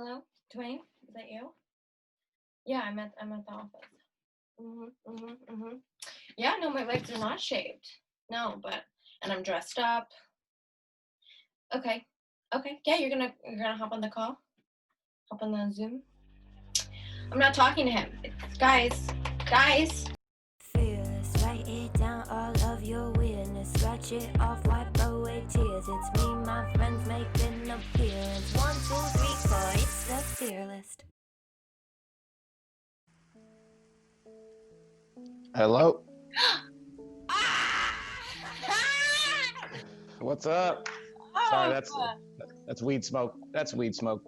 Hello, Dwayne? Is that you? Yeah, I'm at the office. Yeah, no, my legs are not shaved. No, but and I'm dressed up. Okay. Okay. Yeah, you're gonna hop on the call? Hop on the Zoom? I'm not talking to him. Guys. Fearless, write it down, all of your weirdness. Scratch it off, wipe away tears. It's me, my friends make an appearance. 1, 2, 3, 4, it's the fearless. Hello. Ah! What's up? Sorry, Oh, that's weed smoke. That's weed smoke.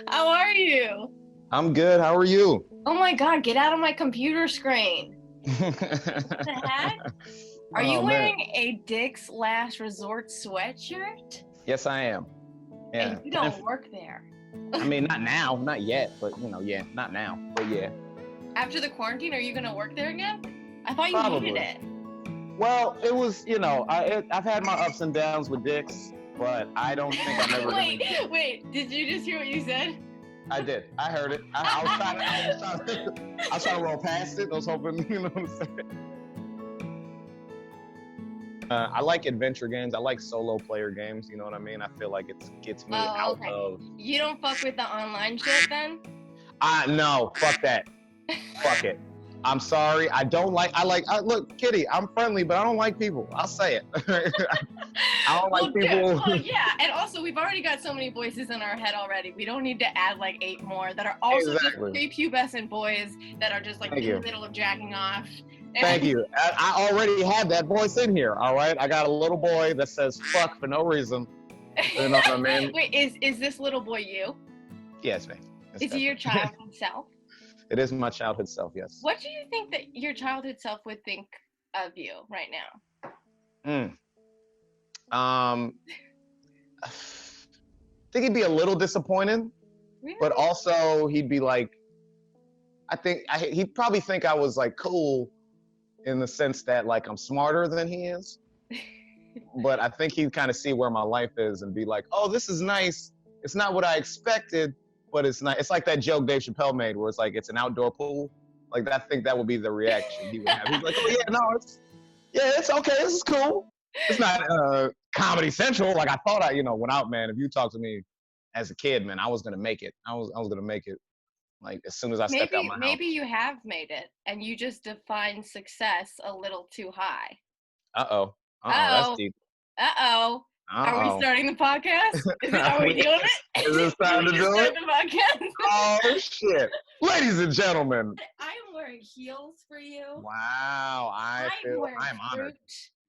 how are you? I'm good. How are you? Oh my god, get out of my computer screen. What the heck? Are you Oh man. wearing a Dick's Last Resort sweatshirt? Yes, I am. Yeah. And you don't work there. I mean, not now, not yet, but yeah, not now, but yeah. After the quarantine, are you gonna work there again? I thought you hated Probably. it. Well, it was, I've had my ups and downs with Dick's, but I don't think I'm ever Wait, gonna. wait, did you just hear what you said? I did. I heard it. I was trying to roll past it. I was hoping, you know what I'm saying. I like adventure games. I like solo player games. You know what I mean? I feel like it gets me out of. You don't fuck with the online shit then? No, fuck that. Fuck it. I'm sorry. I don't like. Look, Kitty. I'm friendly, but I don't like people. I'll say it. I don't like people. Well, yeah, and also we've already got so many voices in our head already. We don't need to add like 8 more that are also just prepubescent boys that are just like in the middle of jacking off. Thank you. I already have that voice in here. All right. I got a little boy that says fuck for no reason. You know what I mean? Wait, is this little boy you? Yes, man. Is he your childhood self? It is my childhood self, yes. What do you think that your childhood self would think of you right now? I think he'd be a little disappointed, really? But also he'd be like, he'd probably think I was like cool in the sense that like I'm smarter than he is. But I think he'd kind of see where my life is and be like, oh, this is nice. It's not what I expected, but it's nice. It's like that joke Dave Chappelle made where it's like, it's an outdoor pool. Like, I think that would be the reaction he would have. He's like, oh yeah, no, it's okay. This is cool. It's not Comedy Central. Like I thought went out, man. If you talk to me as a kid, man, I was going to make it. I was going to make it. Like as soon as I stepped out my house. Maybe you have made it and you just define success a little too high. Uh-oh. That's deep. Uh-oh. Are we starting the podcast? Are we doing it? Is this time to do it? The podcast? Oh, shit. Ladies and gentlemen. I am wearing heels for you. Wow. I'm honored.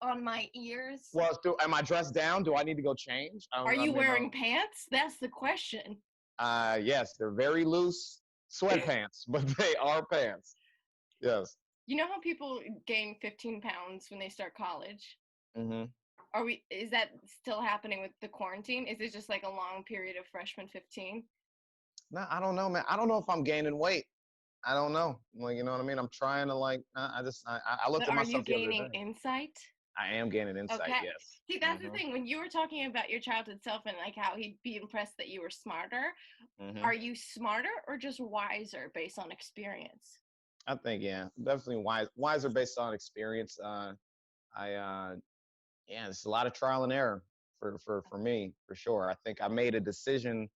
On my ears. Well, am I dressed down? Do I need to go change? Are you wearing pants? That's the question. Yes, they're very loose sweatpants, but they are pants. Yes. You know how people gain 15 pounds when they start college? Mm-hmm. Is that still happening with the quarantine? Is it just like a long period of freshman 15? No, I don't know, man. I don't know if I'm gaining weight. I don't know. Like, you know what I mean? I'm trying to like, I looked at myself the other day. Are you gaining insight? I am gaining insight, okay. Yes. See, that's the thing. When you were talking about your childhood self and like how he'd be impressed that you were smarter, are you smarter or just wiser based on experience? I think, yeah, definitely wiser based on experience. It's a lot of trial and error for me, for sure. I think I made a decision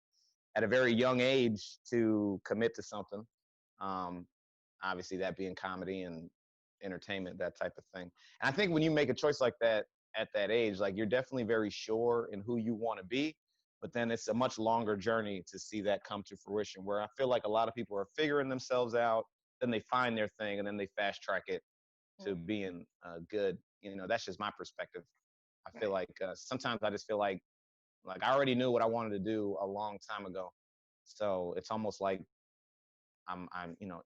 at a very young age to commit to something. Obviously, that being comedy and entertainment, that type of thing. And I think when you make a choice like that at that age, like you're definitely very sure in who you want to be, but then it's a much longer journey to see that come to fruition, where I feel like a lot of people are figuring themselves out, then they find their thing, and then they fast track it to being good. You know, that's just my perspective. I feel like sometimes I just feel like I already knew what I wanted to do a long time ago. So it's almost like I'm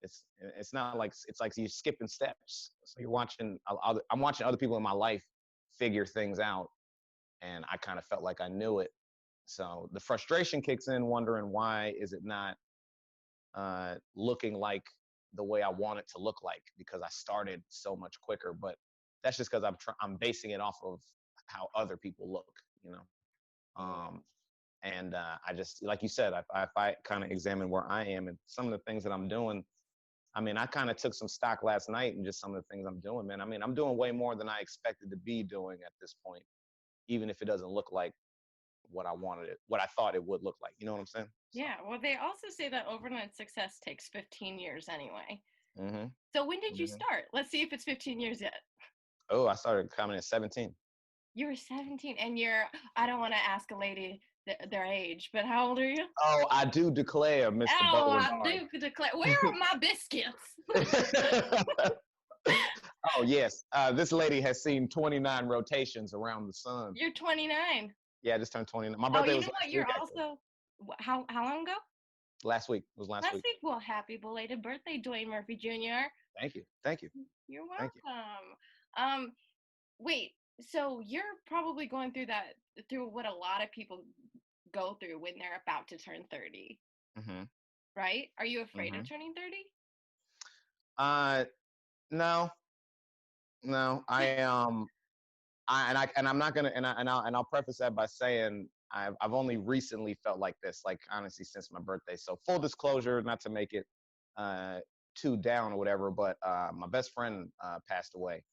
it's not like, it's like you're skipping steps. So I'm watching other people in my life figure things out, and I kind of felt like I knew it. So the frustration kicks in, wondering why is it not looking like the way I want it to look like, because I started so much quicker. But that's just because I'm basing it off of how other people look, And I just, like you said, if I kind of examine where I am and some of the things that I'm doing, I mean, I kind of took some stock last night and just some of the things I'm doing, man. I mean, I'm doing way more than I expected to be doing at this point, even if it doesn't look like what I thought it would look like. You know what I'm saying? So, Yeah. Well, they also say that overnight success takes 15 years anyway. mm-hmm, So when did you mm-hmm. start? Let's see if it's 15 years yet. Oh, I started comedy at 17. You were 17 and I don't want to ask a lady their age, but how old are you? Oh, I do declare, Mr. Oh, Butler. I do declare. Where are my biscuits? Oh, yes. This lady has seen 29 rotations around the sun. You're 29. Yeah, I just turned 29. My Oh, birthday you was know last what? You're week, actually. also how long ago? Last week. It was last week. Well, happy belated birthday, Dwayne Murphy Jr. Thank you. Thank you. You're Thank you. welcome. Wait, so you're probably going through what a lot of people go through when they're about to turn 30, Mm-hmm. right? Are you afraid Mm-hmm. of turning 30? No, no. I'm not gonna, I'll preface that by saying I've only recently felt like this, like honestly, since my birthday. So full disclosure, not to make it too down or whatever, but my best friend passed away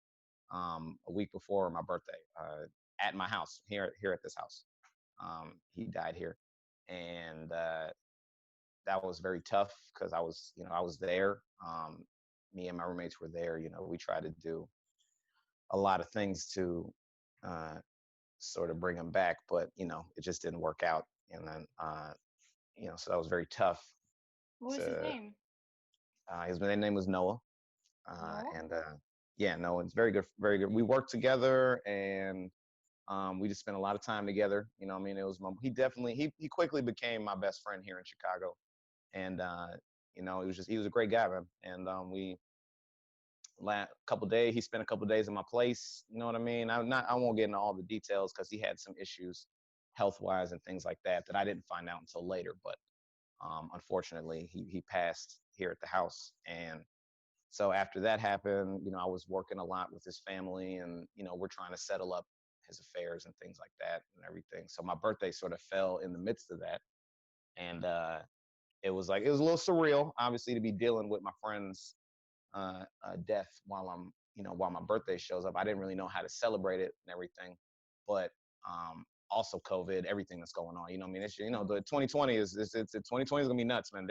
a week before my birthday at my house here at this house. He died here, and that was very tough because I was there. Me and my roommates were there. We tried to do a lot of things to uh, sort of bring him back, but it just didn't work out. And then so that was very tough. What was his name? His name was Noah, No? and yeah, no, it's very good, very good. We worked together, and we just spent a lot of time together. I mean, it was he quickly became my best friend here in Chicago, and he was a great guy, man. And he spent a couple days in my place. You know what I mean? I won't get into all the details because he had some issues health wise and things like that I didn't find out until later. But unfortunately, he passed here at the house. And so after that happened, I was working a lot with his family, and we're trying to settle up his affairs and things like that and everything. So my birthday sort of fell in the midst of that, and it was a little surreal, obviously, to be dealing with my friend's death while my birthday shows up. I didn't really know how to celebrate it and everything, but also COVID, everything that's going on. I mean, the 2020 is 2020 is gonna be nuts, man.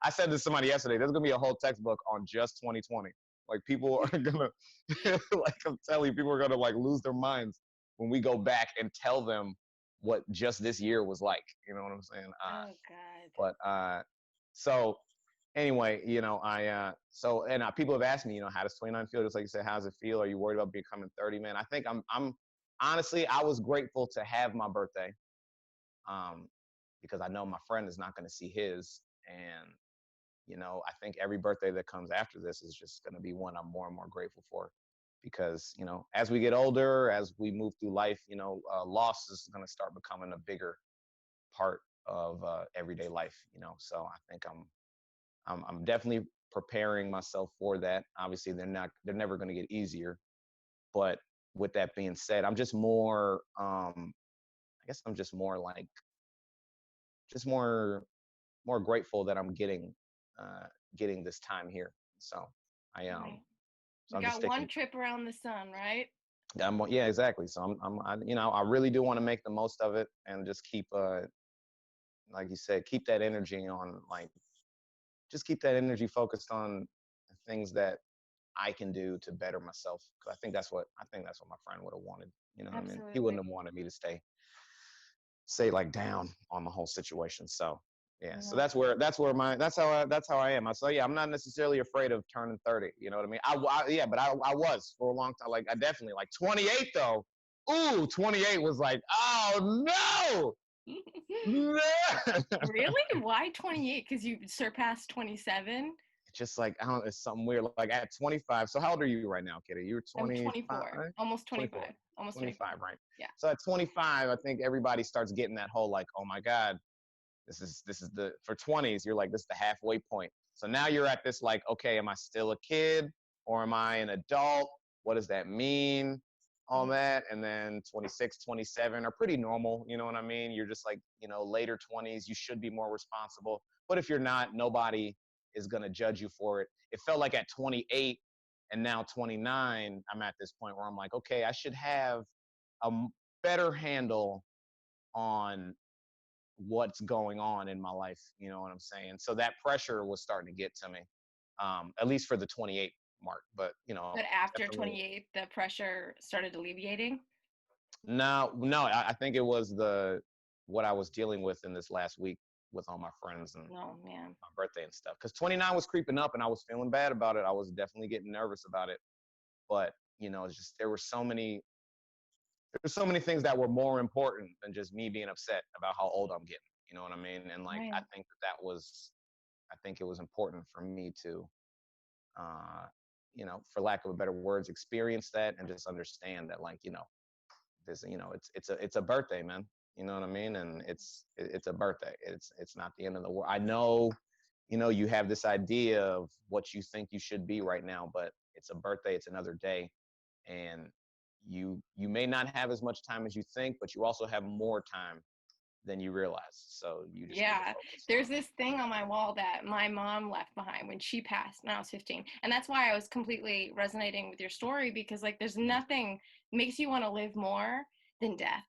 I said this to somebody yesterday. There's gonna be a whole textbook on just 2020. Like people are gonna, like I'm telling you, people are gonna like lose their minds when we go back and tell them what just this year was like. You know what I'm saying? Oh God. But so anyway, people have asked me, how does 29 feel? Just like you said, how does it feel? Are you worried about becoming 30, man? I think I'm honestly, I was grateful to have my birthday, because I know my friend is not going to see his. And, I think every birthday that comes after this is just going to be one I'm more and more grateful for, because, as we get older, as we move through life, loss is going to start becoming a bigger part of everyday life, so I think I'm definitely preparing myself for that. Obviously, they're never going to get easier. But with that being said, I'm just more, I guess I'm just more like, just more grateful that I'm getting this time here. So I am. Right. So You got one trip around the sun, right? Yeah, exactly. So I really do want to make the most of it and just keep, like you said, keep that energy on, like, just keep that energy focused on things that I can do to better myself. Because I think that's what my friend would have wanted. You know what I mean? He wouldn't have wanted me to stay like down on the whole situation. So yeah. So that's how I am. So yeah, I'm not necessarily afraid of turning 30. You know what I mean? But I was for a long time. Like I definitely, like 28 though. Ooh, 28 was like, oh no. No. Really? Why 28? Because you surpassed 27? Just like, I don't, it's something weird. Like at 25. So how old are you right now, Kitty? You're 25. I'm 24. Almost 25. 24. Almost 25, 25. right? Yeah. So at 25, I think everybody starts getting that whole like, oh my God, this is for 20s, you're like, this is the halfway point. So now you're at this like, okay, am I still a kid or am I an adult? What does that mean? on that. And then 26, 27 are pretty normal. You know what I mean? You're just like, later 20s, you should be more responsible. But if you're not, nobody is going to judge you for it. It felt like at 28 and now 29, I'm at this point where I'm like, okay, I should have a better handle on what's going on in my life. You know what I'm saying? So that pressure was starting to get to me, at least for the 28 mark. But, But after definitely. 28, the pressure started alleviating? No, I think it was what I was dealing with in this last week with all my friends and Oh, man. my birthday and stuff. Because 29 was creeping up and I was feeling bad about it. I was definitely getting nervous about it. But, it's just there's so many things that were more important than just me being upset about how old I'm getting. You know what I mean? And like, Right. I think it was important for me to, uh, for lack of a better words, experience that and just understand that, like, this, it's a birthday, man. You know what I mean? And it's a birthday. It's not the end of the world. I know, you have this idea of what you think you should be right now, but it's a birthday. It's another day, and you may not have as much time as you think, but you also have more time than you realize. So you just need to Yeah, focus there's this thing on my wall that my mom left behind when she passed when I was 15. And that's why I was completely resonating with your story, because like there's on. nothing makes you want to live more than death.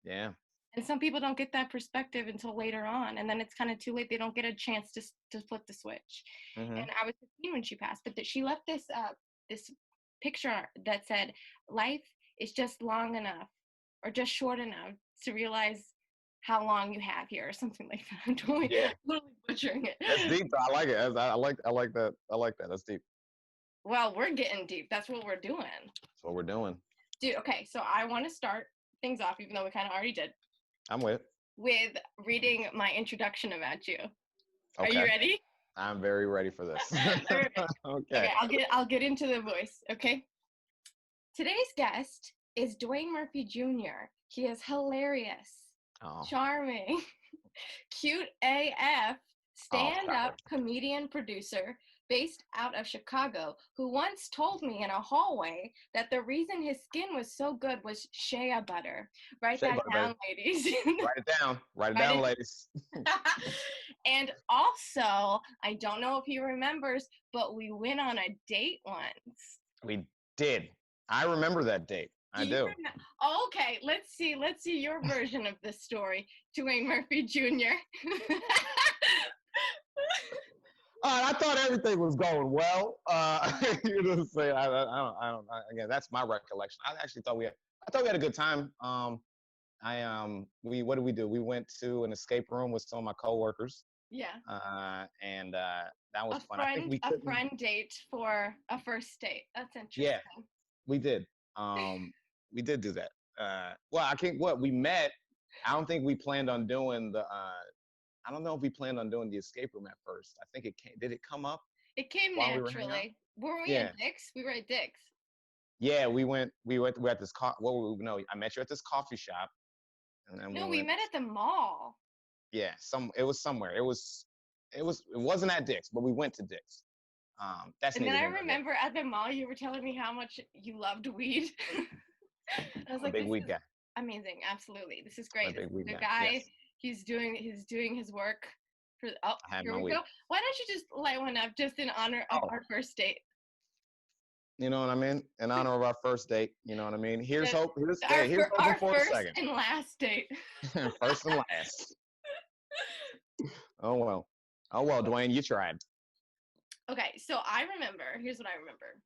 Yeah. And some people don't get that perspective until later on, and then it's kind of too late. They don't get a chance to flip the switch. Mm-hmm. And I was 15 when she passed, but she left this picture that said, "Life is just long enough, or just short enough, to realize how long you have here," or something like that. I'm Yeah. totally butchering it. That's deep. I like it. I like that. I like that. That's deep. Well, we're getting deep. That's what we're doing, That's what we're doing. dude. Okay, so I want to start things off, even though we kind of already did, I'm with. with reading my introduction about you. Are Okay. you ready? I'm very ready for this. All right. Okay. Okay, I'll get into the voice, okay? Today's guest is Dwayne Murphy Jr. He is hilarious, Oh. charming, cute AF, Oh, stand-up comedian producer based out of Chicago, who once told me in a hallway that the reason his skin was so good was shea butter. Write Shea that butter, down, baby. ladies. Write it down. Write it Write down, it ladies. And also, I don't know if he remembers, but we went on a date once. We did. I remember that date. I do. Okay, let's see your version of this story, Dwayne Murphy Jr. I thought everything was going well. You know what I'm saying? Again, that's my recollection. I thought we had a good time. What did we do? We went to an escape room with some of my coworkers. Yeah. And that was fun. I think a friend date for a first date. That's interesting. Yeah, we did. We did do that. Well, we met. I don't think we planned on doing I don't know if we planned on doing the escape room at first. I think did it come up? It came while naturally. Were we Yeah. at Dick's? We were at Dick's. Yeah, we're at this I met you at this coffee shop. And then we met at the mall. Yeah, it was somewhere. It wasn't at Dick's, but we went to Dick's. And then I remember at the mall you were telling me how much you loved weed. I was like, big weed guy. Amazing, absolutely. This is great. The guy, yes. he's doing his work for here we go. Why don't you just light one up just in honor of our first date? You know what I mean? In honor of our first date, you know what I mean? Here's hope. Here's our for first a second. And last date. First and last. Oh well, Dwayne, you tried. Okay, so I remember. Here's what I remember.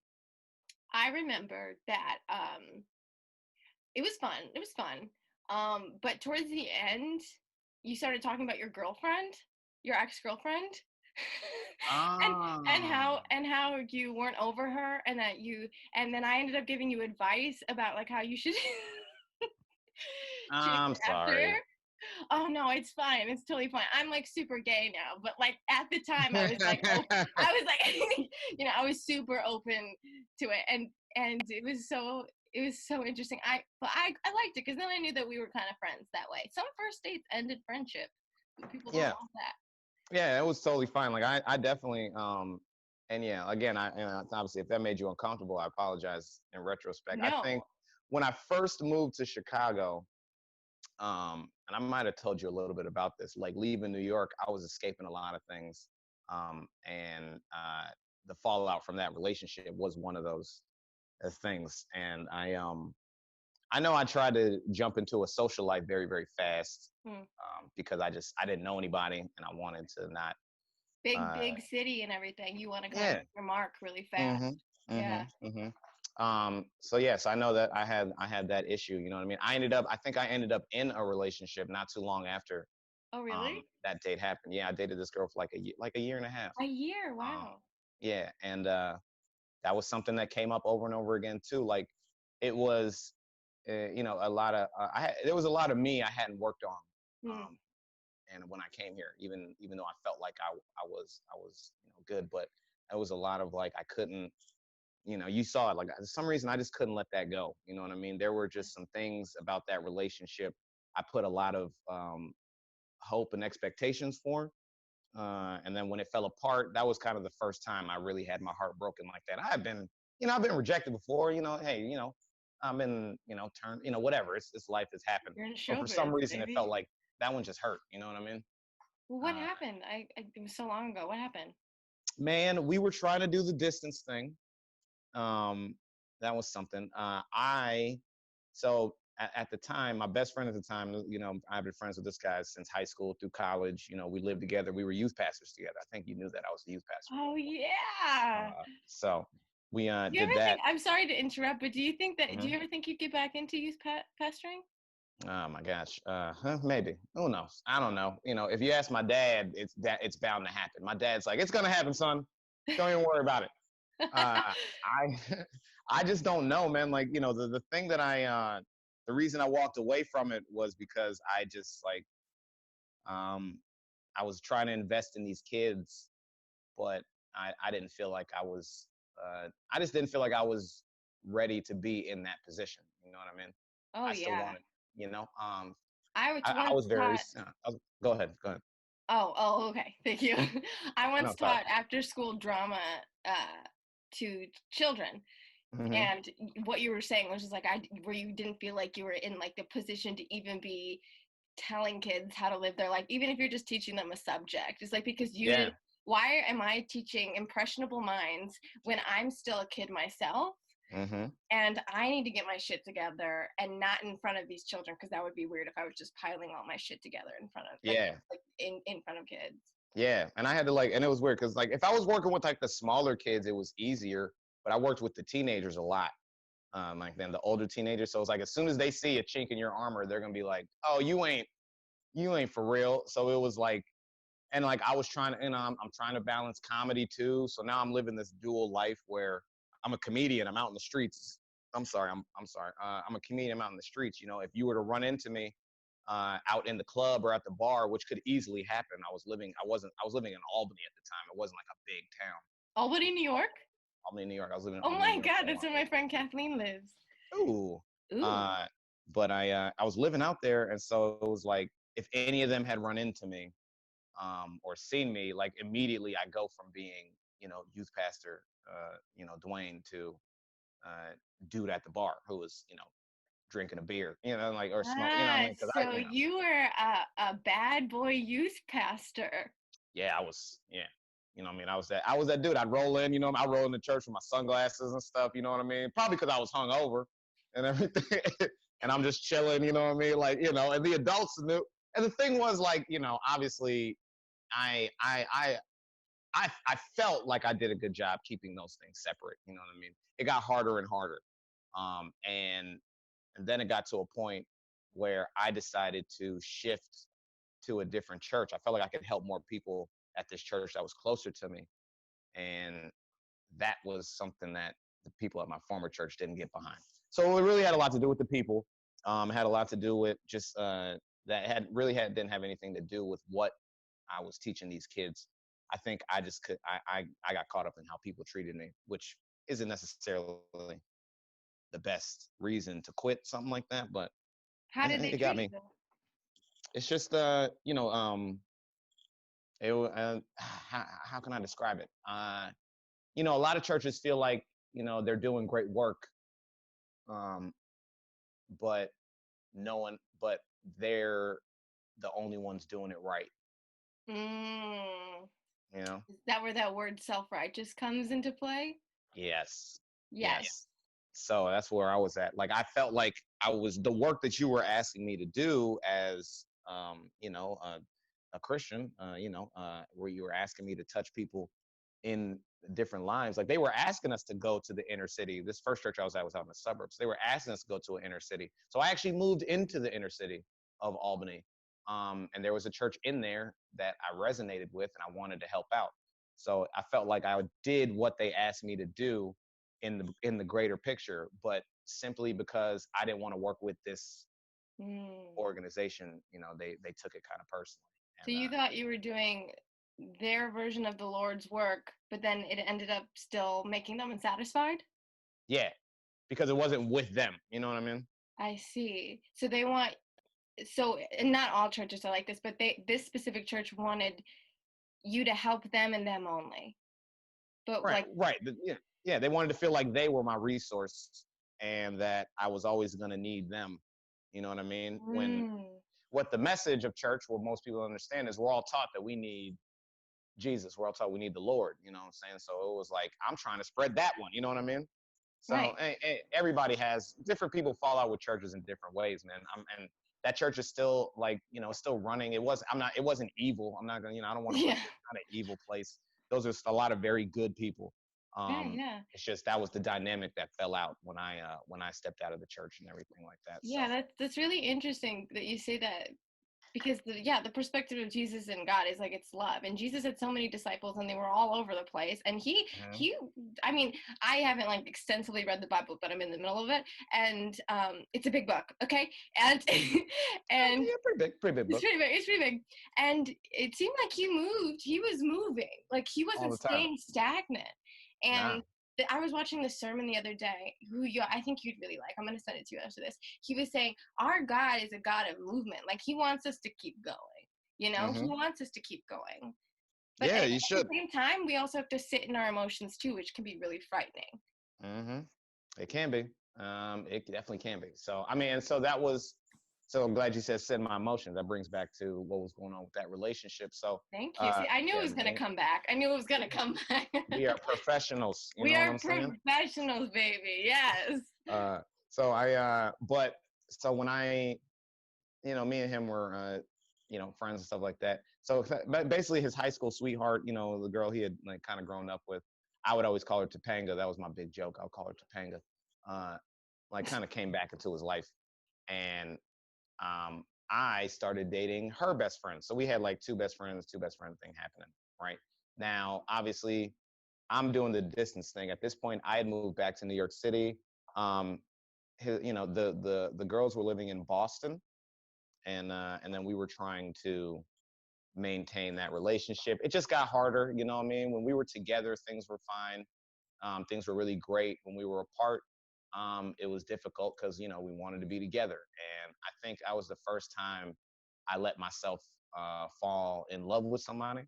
I remember that it was fun. It was fun. But towards the end, you started talking about your girlfriend, your ex-girlfriend. and how you weren't over her, and then I ended up giving you advice about like how you should I'm sorry. Oh no, it's fine. It's totally fine. I'm like super gay now, but like at the time I was like I was super open to it, and it was so interesting. I liked it because then I knew that we were kind of friends that way. Some first dates ended friendship. People don't want that. Yeah, it was totally fine. Like I definitely and yeah, again, obviously if that made you uncomfortable, I apologize in retrospect. No. I think when I first moved to Chicago, and I might have told you a little bit about this. Like leaving New York, I was escaping a lot of things, and the fallout from that relationship was one of those things. And I know I tried to jump into a social life very, very fast Hmm. because I didn't know anybody, and I wanted to not. Big city and everything. You want to kind of Yeah. make your mark really fast. Mm-hmm. Yeah. Mm-hmm. So yes, I know that I had that issue. You know what I mean? I think I ended up in a relationship not too long after Oh, really? that date happened. Yeah, I dated this girl for like a year and a half. A year? Um, Wow. yeah, and that was something that came up over and over again too. Like it was, a lot of there was a lot of me I hadn't worked on. Hmm. Um, and when I came here, even though I felt like I was good, but it was a lot of like I couldn't, you saw it, like for some reason I just couldn't let that go. You know what I mean? There were just some things about that relationship I put a lot of hope and expectations for. And then when it fell apart, that was kind of the first time I really had my heart broken like that. I've been rejected before. Hey, I've been, turned, whatever. It's life has happened. You're in But for some showbiz, reason, it felt baby. like that one just hurt. You know what I mean? Well, what Uh, happened? It was so long ago. What happened? Man, we were trying to do the distance thing. Um, that was something. At the time, my best friend at the time, I've been friends with this guy since high school through college. We lived together. We were youth pastors together. I think you knew that I was a youth pastor. Oh, yeah. So we Do you did ever think, that. I'm sorry to interrupt, but do Mhm. you ever think you'd get back into youth pastoring? Oh my gosh, maybe. Who knows? I don't know. If you ask my dad, it's bound to happen. My dad's like, it's gonna happen, son. Don't even worry about it. I I just don't know, man. Like, the thing that the reason I walked away from it was because I just like I was trying to invest in these kids, but I didn't feel like I just didn't feel like I was ready to be in that position. You know what I mean? Oh, I still yeah. wanted, you know, I was I once was very, taught. go ahead, go ahead. Oh, okay. Thank you. I No, once sorry. taught after school drama to children. Hmm. And what you were saying was just like, where you didn't feel like you were in like the position to even be telling kids how to live their life, even if you're just teaching them a subject. It's like, because you Yeah. didn't, why am I teaching impressionable minds when I'm still a kid myself? Hmm. And I need to get my shit together and not in front of these children, because that would be weird if I was just piling all my shit together in front of Yeah. in front of kids. Yeah, and I had to and it was weird because like if I was working with like the smaller kids, it was easier. But I worked with the teenagers a lot, like then the older teenagers. So it's like as soon as they see a chink in your armor, they're gonna be like, "Oh, you ain't for real." So it was like, and like I was trying to, I'm trying to balance comedy too. So now I'm living this dual life where I'm a comedian. I'm out in the streets. I'm sorry. I'm a comedian. I'm out in the streets. If you were to run into me out in the club or at the bar, which could easily happen. I was living in Albany at the time. It wasn't like a big town. Albany, New York. Albany, New York. I was living in Oh Albany, New my York God, for a that's while. where my friend Kathleen lives. Ooh. Ooh. Uh, but I was living out there, and so it was like if any of them had run into me, or seen me, like immediately I go from being, youth pastor, Dwayne to dude at the bar who was, drinking a beer, like or smoke, you know what I Ah, mean? Because so you were a bad boy youth pastor. yeah, I was, yeah. What I mean? I was that dude. I'd roll in, I roll into church with my sunglasses and stuff, you know what I mean? Probably because I was hungover and everything. And I'm just chilling, you know what I mean? Like, and the adults knew. And the thing was like, obviously I I I I felt like I did a good job keeping those things separate, you know what I mean? It got harder and harder. And then it got to a point where I decided to shift to a different church. I felt like I could help more people at this church that was closer to me. And that was something that the people at my former church didn't get behind. So it really had a lot to do with the people. It had a lot to do with just didn't have anything to do with what I was teaching these kids. I think I just could I got caught up in how people treated me, which isn't necessarily the best reason to quit something like that, but How did they it got treat me. you? It's just how can I describe it? A lot of churches feel like they're doing great work, um, but but they're the only ones doing it right. Mm. You know? Is that where that word self-righteous comes into play? Yes. Yes. Yes. So that's where I was at. Like I felt like I was the work that you were asking me to do as a Christian, where you were asking me to touch people in different lives. Like they were asking us to go to the inner city. This first church I was at was out in the suburbs. They were asking us to go to an inner city. So I actually moved into the inner city of Albany. And there was a church in there that I resonated with and I wanted to help out. So I felt like I did what they asked me to do in the greater picture, but simply because I didn't want to work with this organization, they took it kind of personally. So you thought you were doing their version of the Lord's work, but then it ended up still making them unsatisfied? Yeah, because it wasn't with them. You know what I mean? I see. So and not all churches are like this, but this specific church wanted you to help them and them only. But right. Yeah, they wanted to feel like they were my resource and that I was always going to need them. You know what I mean? What the message of church, what most people understand, is we're all taught that we need Jesus. We're all taught we need the Lord. You know what I'm saying? So it was like, I'm trying to spread that one. You know what I mean? So right. Everybody has different people fall out with churches in different ways, man. And that church is still still running. It wasn't evil. I'm not going to, I don't want to put it's not an evil place. Those are a lot of very good people. It's just that was the dynamic that fell out when I stepped out of the church and everything like that. Yeah, so. That's really interesting that you say that, because the perspective of Jesus and God is like it's love, and Jesus had so many disciples and they were all over the place, and he I mean, I haven't like extensively read the Bible, but I'm in the middle of it, and it's a big book, okay, and yeah, pretty big book. It's pretty big, and it seemed like he was moving, like he wasn't staying stagnant. And I was watching this sermon the other day, I think you'd really like. I'm going to send it to you after this. He was saying, our God is a God of movement. Like, he wants us to keep going. He wants us to keep going. But you should. At the same time, we also have to sit in our emotions, too, which can be really frightening. It can be. It definitely can be. So, I mean, and so that was... So I'm glad you said sit in my emotions. That brings back to what was going on with that relationship. So thank you. See, I knew it was going to come back. We are professionals. We are professionals, baby. Yes. So when I, me and him were, friends and stuff like that. So basically his high school sweetheart, the girl he had like kind of grown up with, I would always call her Topanga. That was my big joke. I would call her Topanga. Like kind of came back into his life. And I started dating her best friend. So we had like two best friend thing happening right now. Obviously, I'm doing the distance thing. At this point, I had moved back to New York City. The girls were living in Boston, and then we were trying to maintain that relationship. It just got harder, you know what I mean? When we were together, things were fine. Things were really great. When we were apart, it was difficult because, we wanted to be together. And I think that was the first time I let myself fall in love with somebody.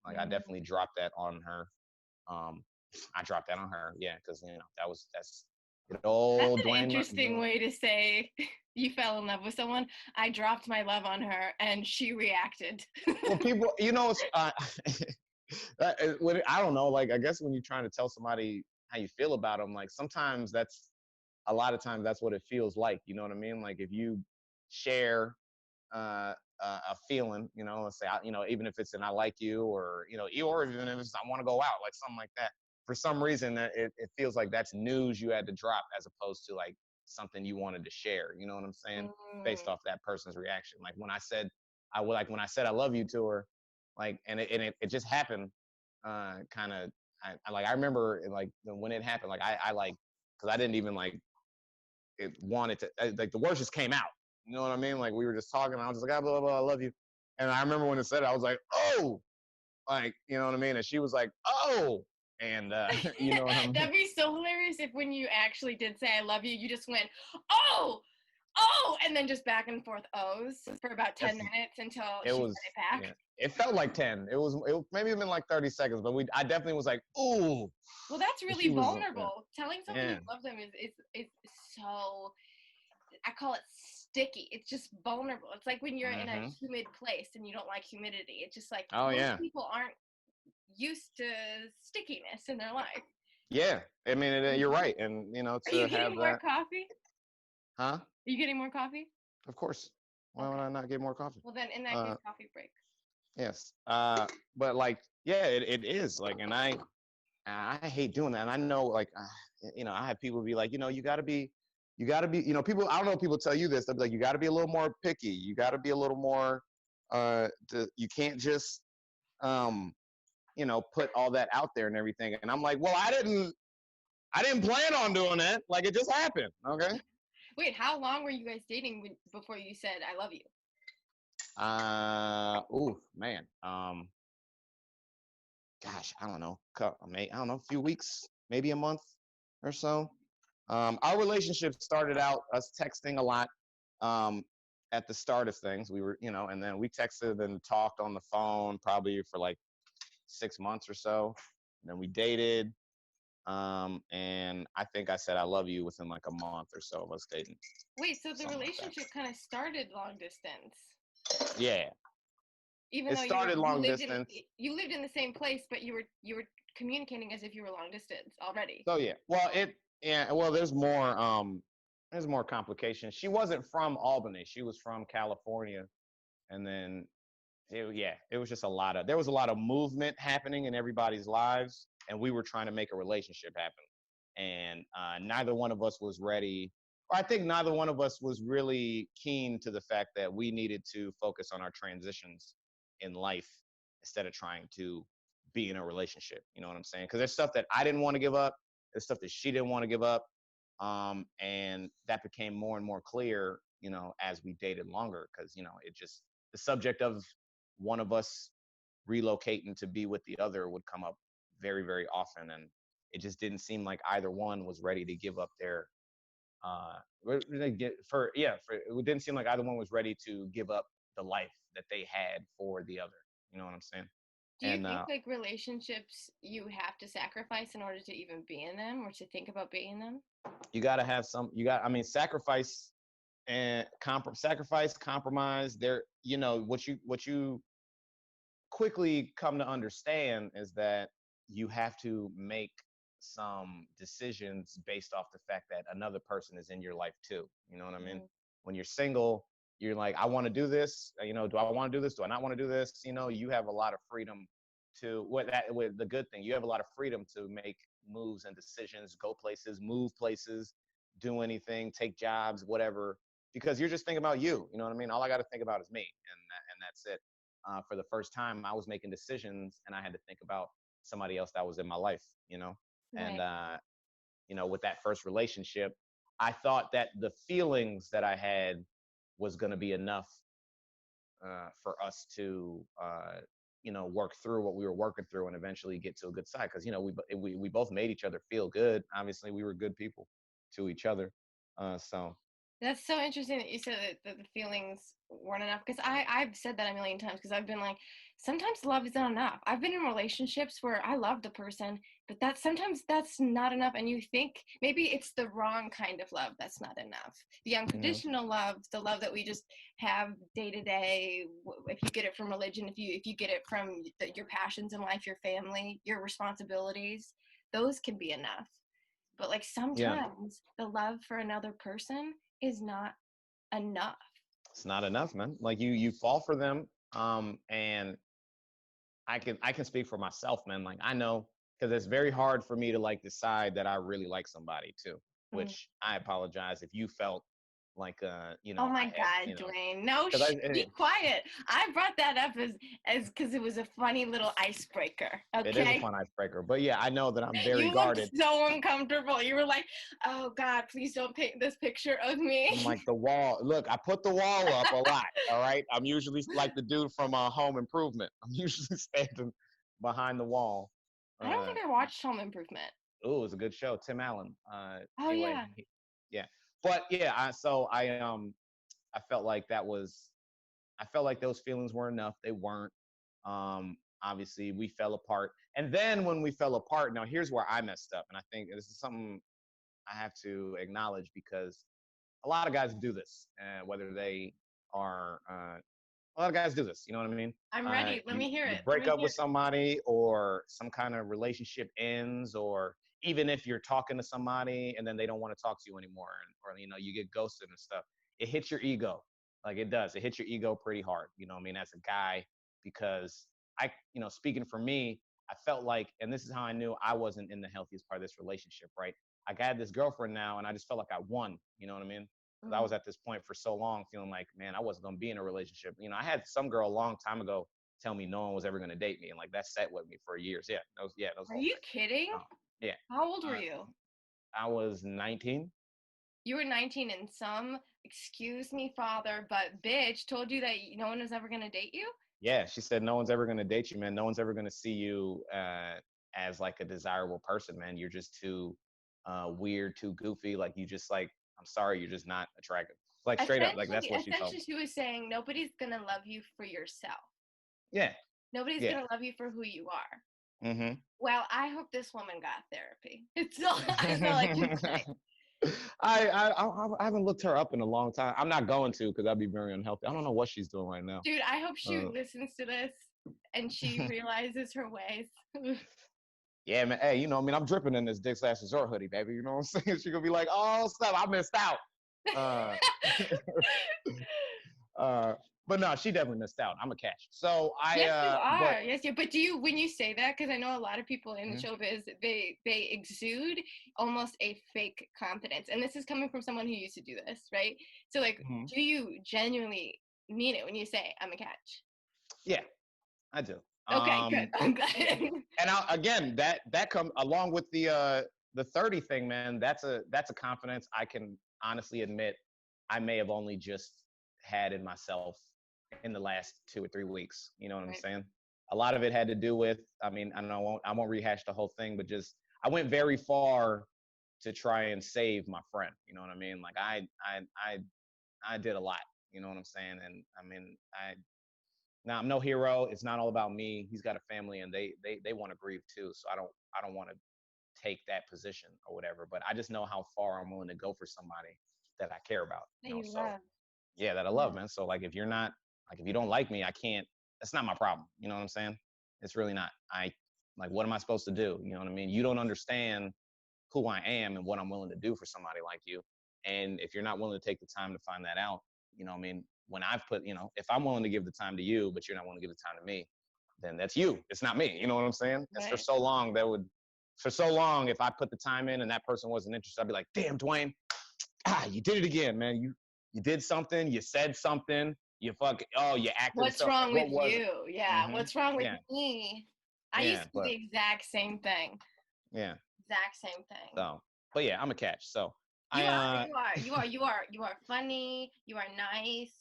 Like I definitely dropped that on her. I dropped that on her. Yeah. Cause that's an Dwayne interesting way to say you fell in love with someone. I dropped my love on her and she reacted. Well, people, I don't know. Like, I guess when you're trying to tell somebody how you feel about them, like sometimes a lot of times that's what it feels like. You know what I mean? Like if you share a feeling, let's say, even if it's an I like you or even if it's I want to go out, like something like that. For some reason, it feels like that's news you had to drop as opposed to like something you wanted to share. You know what I'm saying? Based off that person's reaction. Like when I said I love you to her, like, and it just happened. Kind of, I remember like when it happened, like I like, because I didn't even like it wanted to, like the words just came out. You know what I mean? Like we were just talking, and I was just like, blah, blah, blah, I love you. And I remember when it said it, I was like, oh, like, you know what I mean? And she was like, oh, and you know what I mean? That'd be so hilarious if when you actually did say I love you, you just went, oh, and then just back and forth O's for about 10 minutes until she got it back. Yeah. It felt like 10. It maybe even like 30 seconds, but I definitely was like, ooh. Well, that's really vulnerable. Telling someone you love them is so, I call it sticky. It's just vulnerable. It's like when you're in a Mm-hmm. humid place and you don't like humidity. It's just like Oh most yeah. people aren't used to stickiness in their life. Yeah. I mean, you're right. And Are to you have getting more that, coffee? huh? Are you getting more coffee? Of course. Why would Okay. I not get more coffee? Well, then in that case, Uh, coffee break. yes. But like, yeah, it is like, and I hate doing that. And I know, like, I have people be like, you gotta be, people. I don't know if people tell you this. They'll be like, you got to be a little more picky. You got to be a little more. You can't just, put all that out there and everything. And I'm like, well, I didn't plan on doing that. Like, it just happened. Okay. Wait, how long were you guys dating before you said I love you? Ooh, man. Gosh, I don't know. A few weeks, maybe a month or so. Our relationship started out us texting a lot. At the start of things, we were, and then we texted and talked on the phone probably for like 6 months or so. And then we dated. And I think I said I love you within like a month or so of us dating. Wait, so the Something like that. relationship kind of started long distance, Yeah. even It though started long distance. you lived in the same place, but you were communicating as if you were long distance already. So yeah. Well, there's more complications. She wasn't from Albany. She was from California. And then it was just there was a lot of movement happening in everybody's lives, and we were trying to make a relationship happen. And neither one of us was ready. Or I think neither one of us was really keen to the fact that we needed to focus on our transitions in life instead of trying to be in a relationship. You know what I'm saying? Because there's stuff that I didn't want to give up. There's stuff that she didn't want to give up. And that became more and more clear, as we dated longer, because, it just, the subject of one of us relocating to be with the other would come up very, very often. And it just didn't seem like either one was ready to give up their, it didn't seem like either one was ready to give up the life that they had for the other. You know what I'm saying? Do you And think like relationships you have to sacrifice in order to even be in them or to think about being in them? you got to have sacrifice and compromise there. What you quickly come to understand is that you have to make some decisions based off the fact that another person is in your life too. You know what I mean? Mm. When you're single, you're like, I want to do this. Do I want to do this? Do I not want to do this? You have a lot of freedom with the good thing. You have a lot of freedom to make moves and decisions, go places, move places, do anything, take jobs, whatever, because you're just thinking about you. You know what I mean? All I got to think about is me, and that's it. For the first time, I was making decisions, and I had to think about somebody else that was in my life. And Right. with that first relationship, I thought that the feelings that I had was going to be enough for us to work through what we were working through and eventually get to a good side, because we both made each other feel good. Obviously, we were good people to each other. So That's so interesting that you said that the feelings weren't enough, because I've said that a million times, because I've been like, sometimes love is not enough. I've been in relationships where I love the person, but sometimes that's not enough, and you think maybe it's the wrong kind of love that's not enough. The mhm. unconditional love, the love that we just have day to day. If you get it from religion, if you get it from your passions in life, your family, your responsibilities, those can be enough. But like Yeah, sometimes the love for another person is not enough. it's not enough, man. Like you fall for them, and I can speak for myself, man. Like I know, because it's very hard for me to like decide that I really like somebody too. Mm. Which I apologize if you felt like Oh I my had, God, Dwayne. No, because be quiet. I brought that up as because it was a funny little icebreaker. it is a Okay. fun icebreaker. But yeah, I know that I'm very You looked guarded. so uncomfortable. You were like, oh God, please don't paint this picture of I'm me. like the wall. Look, I put the wall up a lot. All right. I'm usually like the dude from Home Improvement. I'm usually standing behind the wall. I don't Uh, think I watched Home Improvement. oh, it was a good show. Tim Allen. Oh Anyway, yeah. yeah. But yeah, I felt like I felt like those feelings were enough. They weren't. Obviously, we fell apart. And then when we fell apart, now here's where I messed up. And I think this is something I have to acknowledge, because a lot of guys do this, whether they are a lot of guys do this. You know what I mean? I'm ready. Let me hear You it. break up with somebody, or some kind of relationship ends, or even if you're talking to somebody and then they don't want to talk to you anymore, or you get ghosted and stuff. It hits your ego, like it does. It hits your ego pretty hard. You know what I mean? As a guy, because speaking for me, I felt like, and this is how I knew I wasn't in the healthiest part of this relationship, right? Like I had this girlfriend now, and I just felt like I won. You know what I mean? Because I was at this point for so long feeling like, man, I wasn't gonna be in a relationship. I had some girl a long time ago tell me no one was ever gonna date me, and like that sat with me for years. Yeah, that was the Are whole you thing. kidding? Yeah. How old were Uh, you? I was 19. You were 19 and some, excuse me, father, but bitch told you that no one was ever going to date you? Yeah, she said no one's ever gonna date you, man. No one's ever gonna see you as like a desirable person, man. You're just too weird, too goofy. Like you just like, I'm sorry, you're just not attractive. Like straight up, like that's what she told me. Essentially, she was saying nobody's going to love you for yourself. Yeah, Nobody's yeah. going to love you for who you are. Mm-hmm. Well, I hope this woman got therapy. It's all I can say. I haven't looked her up in a long time. I'm not going to, because I'd be very unhealthy. I don't know what she's doing right now. Dude, I hope she listens to this and she realizes her ways. Yeah, man. Hey, I'm dripping in this Dick's Last Resort hoodie, baby. You know what I'm saying? She's gonna be like, oh, stuff, I missed out. But no, she definitely missed out. I'm a catch. So yes, you are. Yes, you. But do you, when you say that, because I know a lot of people in showbiz, they exude almost a fake confidence, and this is coming from someone who used to do this, right? So, like, do you genuinely mean it when you say I'm a catch? Yeah, I do. Okay, good. I'm glad. And again, that comes along with the 30 thing, man. That's a confidence I can honestly admit I may have only just had in myself in the last 2 or 3 weeks. You know what I'm saying? A lot of it had to do with, I won't rehash the whole thing, but just I went very far to try and save my friend. You know what I mean? Like I did a lot. You know what I'm saying? And now I'm no hero. It's not all about me. He's got a family, and they want to grieve too. So I don't want to take that position or whatever. But I just know how far I'm willing to go for somebody that I care about. Love. Yeah, that I love, man. So like, if you're not, like, if you don't like me, I can't. That's not my problem. You know what I'm saying? It's really not. What am I supposed to do? You know what I mean? You don't understand who I am and what I'm willing to do for somebody like you. And if you're not willing to take the time to find that out, you know what I mean? When I've put, if I'm willing to give the time to you, but you're not willing to give the time to me, then that's you. It's not me. You know what I'm saying? Right. For so long, if I put the time in and that person wasn't interested, I'd be like, damn, Dwayne, you did it again, man. You did something, you said something, you acted. What's wrong with you? Yeah. What's wrong with me? I used to do the exact same thing. Yeah. Exact same thing. So, but yeah, I'm a catch. So you are funny. You are nice.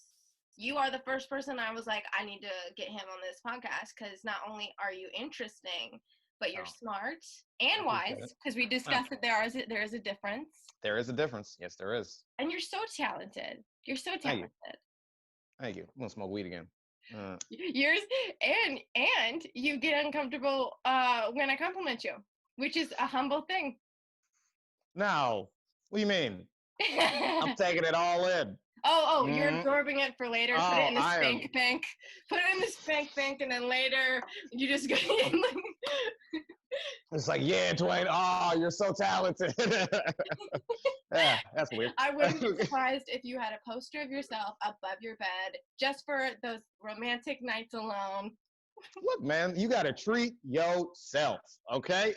You are the first person I was like, I need to get him on this podcast, because not only are you interesting, but you're smart and wise, because we discussed that there is a difference. There is a difference. Yes, there is. And you're so talented. You're so talented. Thank you. I'm gonna smoke weed again. Yours, and you get uncomfortable when I compliment you, which is a humble thing. No, what do you mean? I'm taking it all in. You're absorbing it for later. Put it in the spank bank. Put it in the spank bank, and then later you just go in. It's like, yeah, Dwayne. You're so talented. Yeah, that's weird. I wouldn't be surprised if you had a poster of yourself above your bed just for those romantic nights alone. Look, man, you gotta treat yourself, okay?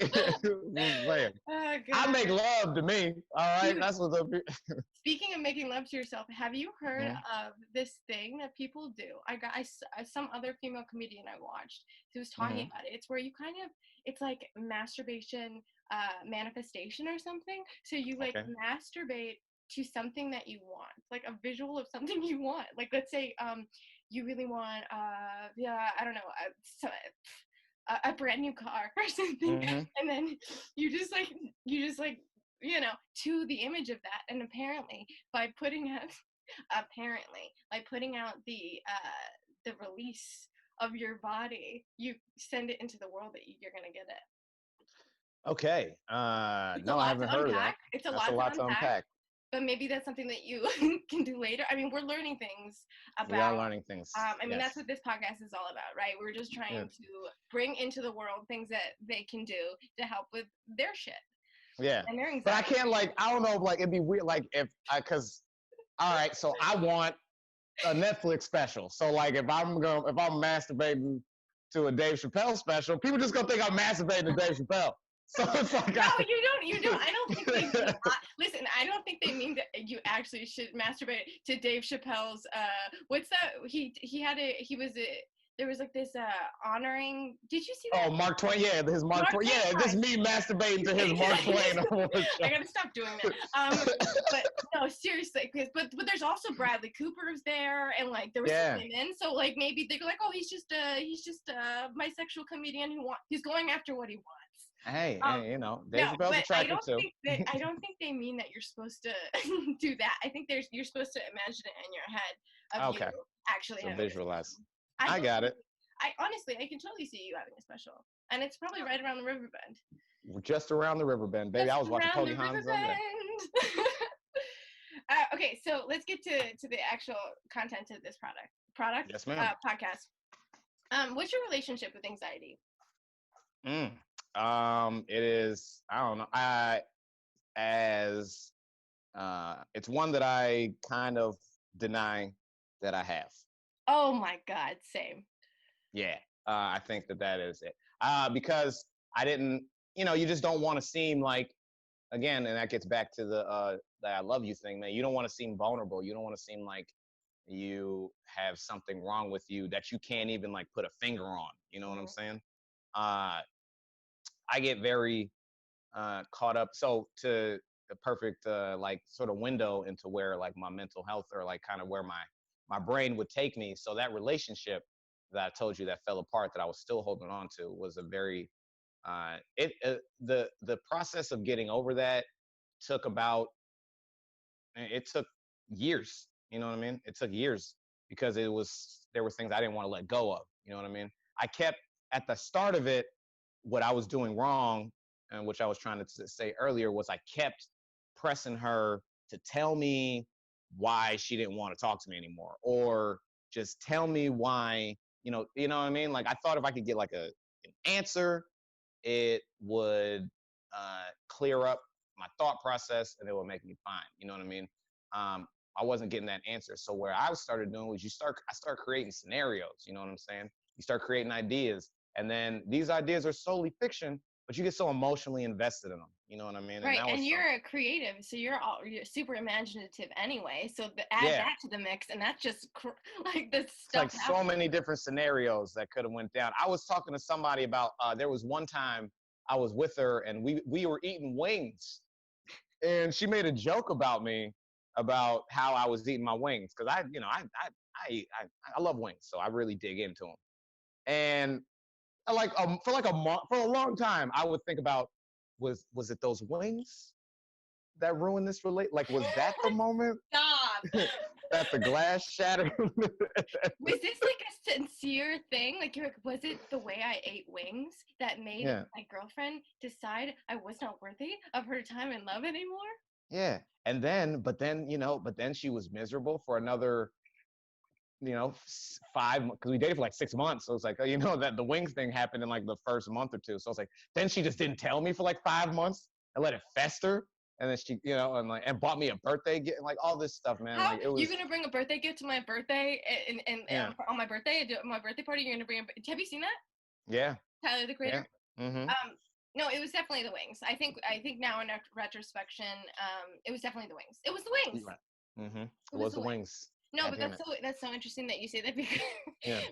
I make love to me, all right? That's what the. Speaking of making love to yourself, have you heard of this thing that people do? Some other female comedian I watched who was talking about it. It's where you it's like masturbation manifestation or something. So you masturbate to something that you want, like a visual of something you want. Like, let's say you really want I don't know, a brand new car or something, and then you just to the image of that. And apparently by putting out the release of your body, you send it into the world that you're gonna get it. Okay. No, I haven't heard of that. It's a lot to unpack. but maybe that's something that you can do later. I mean, we're learning things about. We are learning things. I mean, Yes. that's what this podcast is all about, right? We're just trying Yeah. to bring into the world things that they can do to help with their shit. Yeah. And their But I anxiety. can't, like, I don't know, like, it'd be weird, like, because, all right, so I want a Netflix special. So, like, if I'm masturbating to a Dave Chappelle special, people just gonna think I'm masturbating to Dave Chappelle. So it's like, No, you don't. I don't think they mean, listen, I don't think they mean that you actually should masturbate to Dave Chappelle's, what's that? There was like this, honoring, did you see that? Oh, Mark Twain, yeah, his Mark Twain. Yeah, this me masturbating to his Mark Twain. I gotta stop doing that. But no, seriously, but there's also Bradley Cooper's there, and like there was some women, so like maybe they're like, oh, he's just a bisexual comedian he's going after what he wants. Hey, you know, Dave No, Chappelle's but attractive too. I don't think they mean that you're supposed to do that. I think you're supposed to imagine it in your head of you actually So having visualize. I got it. I honestly, I can totally see you having a special, and it's probably right around the river bend. Just around the river bend, baby. I was watching Tony Hans the other day. Okay, so let's get to the actual content of this product. Yes, ma'am. Podcast. What's your relationship with anxiety? It is, I don't know. It's one that I kind of deny that I have. Oh my God, same. Yeah, I think that is it. Because I didn't, you just don't want to seem like, again, and that gets back to the I love you thing, man. You don't want to seem vulnerable. You don't want to seem like you have something wrong with you that you can't even like put a finger on. You know what I'm saying? I get very caught up. So to the perfect like sort of window into where like my mental health or like kind of where my brain would take me. So that relationship that I told you that fell apart that I was still holding on to was a very the process of getting over that took years. You know what I mean? It took years because there were things I didn't want to let go of. You know what I mean? I kept at the start of it, what I was doing wrong, and which I was trying to say earlier, was I kept pressing her to tell me why she didn't want to talk to me anymore, or just tell me why, you know what I mean? Like I thought if I could get like an answer, it would clear up my thought process and it would make me fine. You know what I mean? I wasn't getting that answer. So where I started doing was I start creating scenarios. You know what I'm saying? You start creating ideas. And then these ideas are solely fiction, but you get so emotionally invested in them. You know what I mean? Right, and you're a creative, so you're super imaginative anyway. So add that to the mix, and that's just like this stuff. It's like so many different scenarios that could have went down. I was talking to somebody about, there was one time I was with her and we were eating wings. And she made a joke about me, about how I was eating my wings. Cause I love wings. So I really dig into them. And for a long time, I would think about, was it those wings that ruined this like, was that the moment? Stop. That the glass shattered? Was this like a sincere thing? Like, was it the way I ate wings that made my girlfriend decide I was not worthy of her time and love anymore? Yeah. But then she was miserable for another, 5, because we dated for like 6 months. So it's like, that the wings thing happened in like the first month or two. So it's like, then she just didn't tell me for like 5 months and let it fester. And then she, and bought me a birthday gift, like all this stuff, man. How, like it was. You're gonna bring a birthday gift to my birthday and on my birthday party? You're gonna bring have you seen that? Yeah. Tyler the Creator. Yeah. Mm-hmm. No, it was definitely the wings. I think now in retrospection, it was definitely the wings. It was the wings. Right. Mm-hmm. It was the wings. No, God, but that's so interesting that you say that because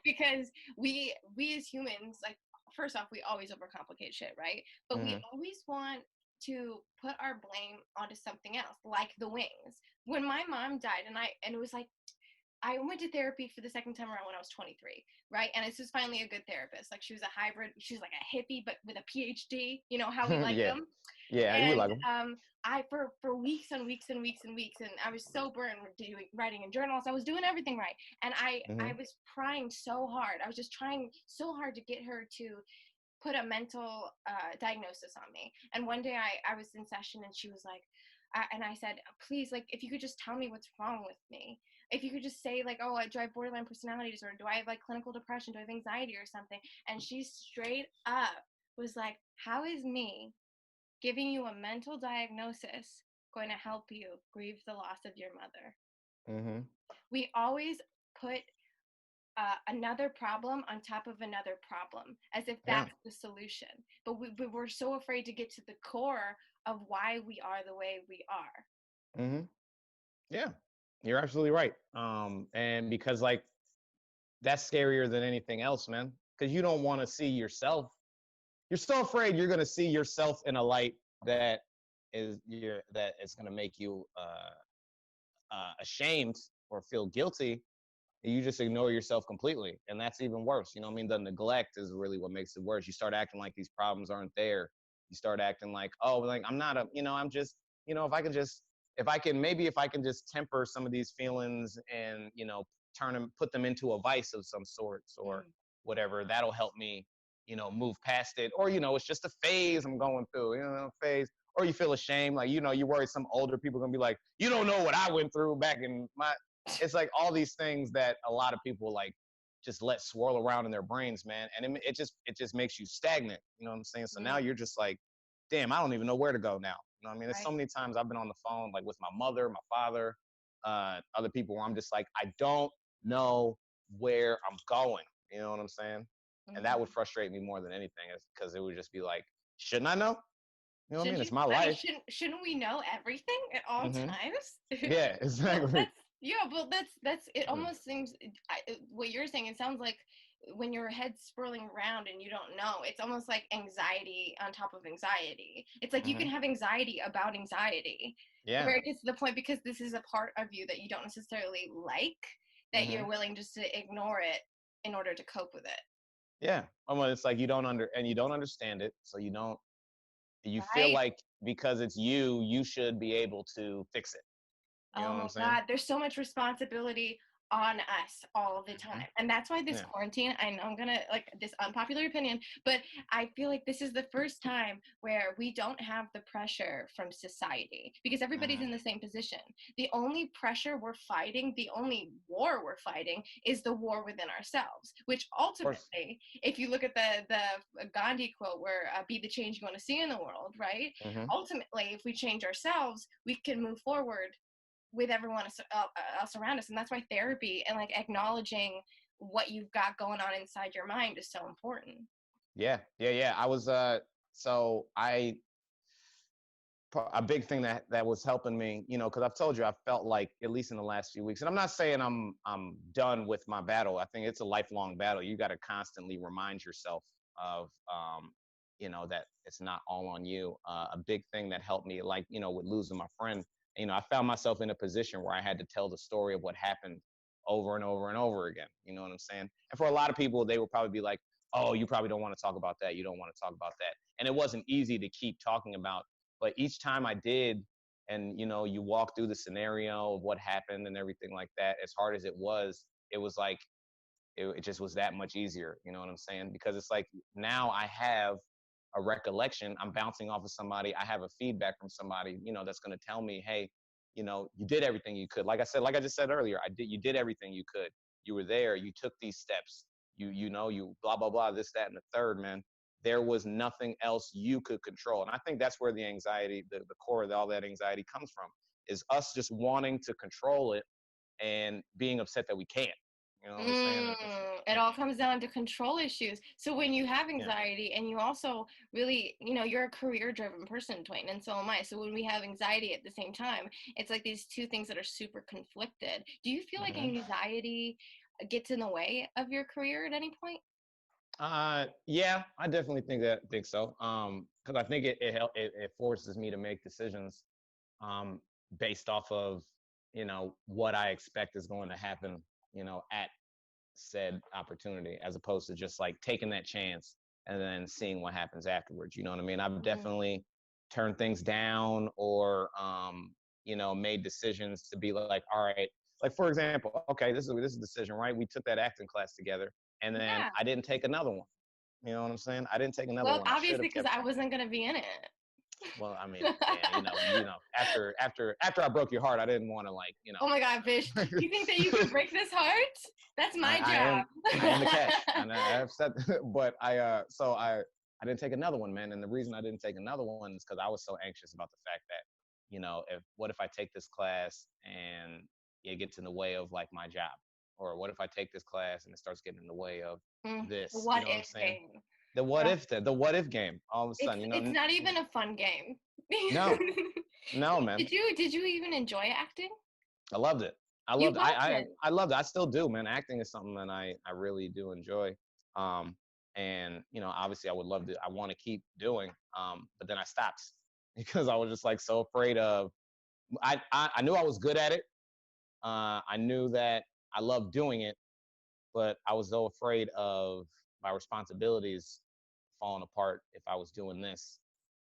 because we as humans, like, first off, we always overcomplicate shit, right? But we always want to put our blame onto something else, like the wings. When my mom died, and it was like, I went to therapy for the second time around when I was 23, right? And this was finally a good therapist. Like, she was a hybrid. She was like a hippie, but with a PhD. You know how we like them. Yeah, and, we like them. I for weeks and weeks and weeks and weeks, and I was sober and writing in journals. I was doing everything right, and I was trying so hard. I was just trying so hard to get her to put a mental diagnosis on me. And one day I was in session and she was like, and I said, please, like, if you could just tell me what's wrong with me. If you could just say, like, oh, do I have borderline personality disorder? Do I have, like, clinical depression? Do I have anxiety or something? And she straight up was like, how is me giving you a mental diagnosis going to help you grieve the loss of your mother? Mm-hmm. We always put another problem on top of another problem as if that's the solution. But we're so afraid to get to the core of why we are the way we are. Mm-hmm. Yeah, you're absolutely right. And because like that's scarier than anything else, man. Because you don't want to see yourself. You're so afraid you're going to see yourself in a light that is going to make you ashamed or feel guilty. You just ignore yourself completely, and that's even worse. You know what I mean? The neglect is really what makes it worse. You start acting like these problems aren't there. You start acting like, oh, like I'm not a, I'm just, if I can just, if I can just temper some of these feelings and, put them into a vice of some sorts or whatever, that'll help me, move past it. Or, it's just a phase I'm going through, phase. Or you feel ashamed, like, you worry some older people are gonna be like, you don't know what I went through back in my, it's like all these things that a lot of people like just let swirl around in their brains, man. And it just makes you stagnant. You know what I'm saying? So now you're just like, damn, I don't even know where to go now. You know what I mean? There's so many times I've been on the phone, like with my mother, my father, other people where I'm just like, I don't know where I'm going. You know what I'm saying? And that would frustrate me more than anything, because it would just be like, shouldn't I know? You know what I mean? It's my life. Shouldn't we know everything at all times? Yeah, exactly. Well, that's it. Almost seems what you're saying. It sounds like when your head's swirling around and you don't know, it's almost like anxiety on top of anxiety. It's like you can have anxiety about anxiety. Yeah. Where it gets to the point, because this is a part of you that you don't necessarily like, that you're willing just to ignore it in order to cope with it. Yeah. Well, it's like you don't understand it, so you feel like because it's you should be able to fix it. You know what I'm saying? God, there's so much responsibility on us all the time. And that's why this quarantine, I know I'm gonna, like, this unpopular opinion, but I feel like this is the first time where we don't have the pressure from society, because everybody's in the same position. The only pressure we're fighting, the only war we're fighting, is the war within ourselves, which ultimately, if you look at the Gandhi quote where be the change you want to see in the world, right? Ultimately, if we change ourselves, we can move forward with everyone else around us. And that's why therapy and like acknowledging what you've got going on inside your mind is so important. Yeah. I was a big thing that was helping me, because I've told you, I felt like, at least in the last few weeks, and I'm not saying I'm done with my battle. I think it's a lifelong battle. You got to constantly remind yourself of that it's not all on you. A big thing that helped me, like, with losing my friend, I found myself in a position where I had to tell the story of what happened over and over and over again. You know what I'm saying? And for a lot of people, they will probably be like, oh, you probably don't want to talk about that. You don't want to talk about that. And it wasn't easy to keep talking about. But each time I did, and, you walk through the scenario of what happened and everything like that, as hard as it was like, it just was that much easier. You know what I'm saying? Because it's like, now I have a recollection. I'm bouncing off of somebody. I have a feedback from somebody, that's going to tell me, hey, you did everything you could. Like I just said earlier, you did everything you could. You were there. You took these steps. You blah, blah, blah, this, that, and the third, man. There was nothing else you could control. And I think that's where the anxiety, the core of all that anxiety comes from, is us just wanting to control it and being upset that we can't. You know what I'm saying? It all comes down to control issues. So when you have anxiety, and you also really, you're a career-driven person, Dwayne, and so am I. So when we have anxiety at the same time, it's like these two things that are super conflicted. Do you feel like anxiety gets in the way of your career at any point? Yeah, I definitely think so. Because I think it forces me to make decisions based off of what I expect is going to happen at said opportunity, as opposed to just like taking that chance and then seeing what happens afterwards. You know what I mean? I've definitely turned things down, or made decisions to be like, all right, like, for example, okay, this is a decision, right? We took that acting class together, and then I didn't take another one. You know what I'm saying? I didn't take another one. Well, obviously, because I wasn't going to be in it. Well, I mean, yeah, after I broke your heart, I didn't want to Oh my God, Fish. You think that you can break this heart? That's my I job. am the catch, and I have said, but I didn't take another one, man. And the reason I didn't take another one is because I was so anxious about the fact that, if what if I take this class and it gets in the way of like my job, or what if I take this class and it starts getting in the way of The this, you what know what I'm if saying? game. The what if game. All of a sudden, It's not even a fun game. no, no, man. Did you even enjoy acting? I loved it. You loved it. I loved it. I still do, man. Acting is something that I really do enjoy. Um, and obviously, I want to keep doing. But then I stopped because I was just like so afraid of. I knew I was good at it. I knew that I loved doing it, but I was so afraid of my responsibilities falling apart if I was doing this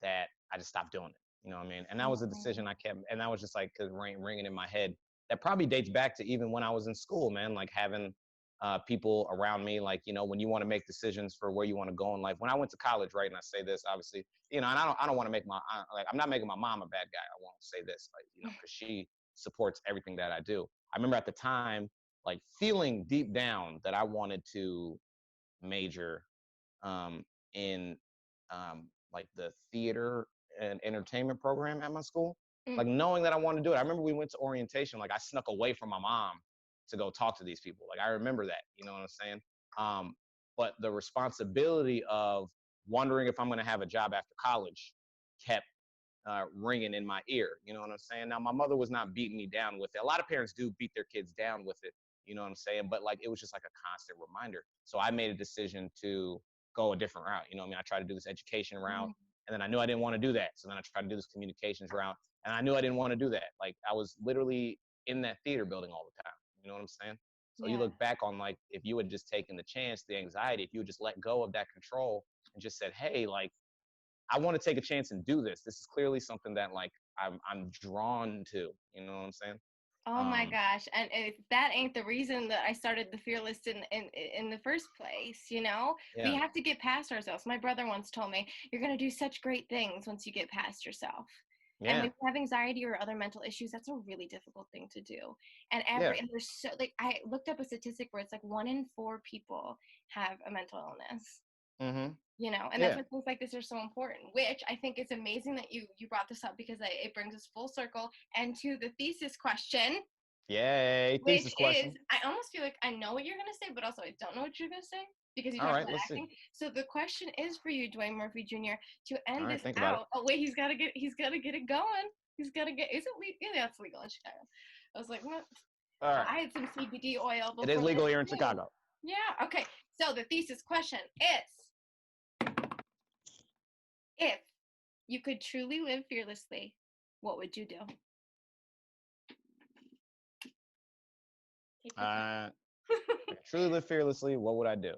that I just stopped doing it. You know what I mean? And that was a decision I kept, and that was just like ringing in my head. That probably dates back to even when I was in school, man. Like having people around me, like when you want to make decisions for where you want to go in life. When I went to college, right? And I say this, obviously, and I don't want to make I'm not making my mom a bad guy. I won't say this, like because she supports everything that I do. I remember at the time, like feeling deep down that I wanted to major in like the theater and entertainment program at my school. Like knowing that I wanted to do it. I remember we went to orientation. Like I snuck away from my mom to go talk to these people. Like I remember that. You know what I'm saying? But the responsibility of wondering if I'm going to have a job after college kept ringing in my ear. You know what I'm saying? Now my mother was not beating me down with it. A lot of parents do beat their kids down with it. You know what I'm saying? But like it was just like a constant reminder. So I made a decision to go a different route. You know what I mean? I tried to do this education route, and then I knew I didn't want to do that. So then I tried to do this communications route, and I knew I didn't want to do that. Like I was literally in that theater building all the time. You know what I'm saying? So you look back on like if you had just taken the chance, the anxiety, if you would just let go of that control and just said, hey, like I want to take a chance and do this. This is clearly something that like I'm drawn to. You know what I'm saying? Oh my gosh. And if that ain't the reason that I started the Fearless in the first place, we have to get past ourselves. My brother once told me, you're going to do such great things once you get past yourself. Yeah. And when you have anxiety or other mental issues, that's a really difficult thing to do. And and there's so like I looked up a statistic where it's like 1 in 4 people have a mental illness. And that's why things like this are so important, which I think is amazing that you brought this up because it brings us full circle and to the thesis question. Yay, thesis question. I almost feel like I know what you're going to say, but also I don't know what you're going to say because you talked about acting. See. So the question is for you, Dwayne Murphy Jr., to end this out. Oh, wait, he's got to get it going. He's got to get, is it legal? Yeah, that's legal in Chicago. I was like, what? All right. I had some CBD oil before. It is legal here in Chicago. Yeah, okay. So the thesis question is, if you could truly live fearlessly, what would you do? Truly live fearlessly, what would I do?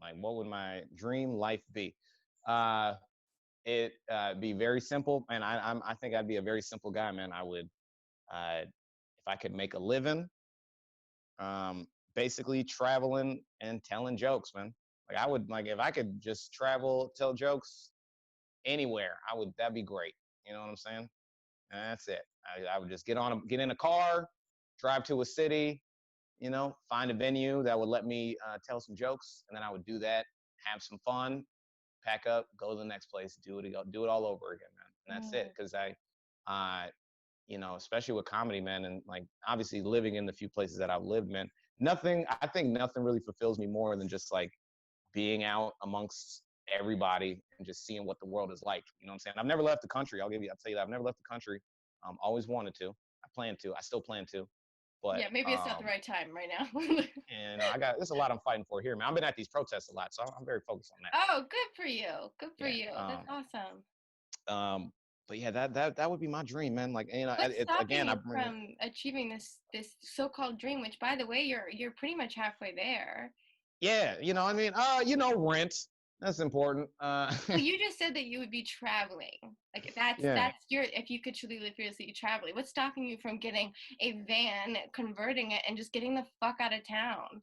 Like, what would my dream life be? It be very simple, and I think I'd be a very simple guy, man. I would, if I could make a living, basically traveling and telling jokes, man. Like I would, like if I could just travel, tell jokes anywhere, that'd be great. You know what I'm saying? And that's it. I would just get in a car, drive to a city, find a venue that would let me tell some jokes, and then I would do that, have some fun, pack up, go to the next place, do it all over again, man. And that's it. Because especially with comedy, man, and like obviously living in the few places that I've lived, man, I think nothing really fulfills me more than just like being out amongst everybody and just seeing what the world is like. You know what I'm saying? I've never left the country. I'll tell you that I've never left the country. Always wanted to. I still plan to. But yeah, maybe it's not the right time right now. And there's a lot I'm fighting for here, man. I've been at these protests a lot, so I'm very focused on that. Oh, good for you. Good for you. That's awesome. But yeah, that would be my dream, man. Like, What's stopping you from achieving this so-called dream, which by the way, you're pretty much halfway there. Yeah, rent. That's important. Well, you just said that you would be traveling. Like that's if you could truly live fearlessly, you traveling. What's stopping you from getting a van, converting it, and just getting the fuck out of town?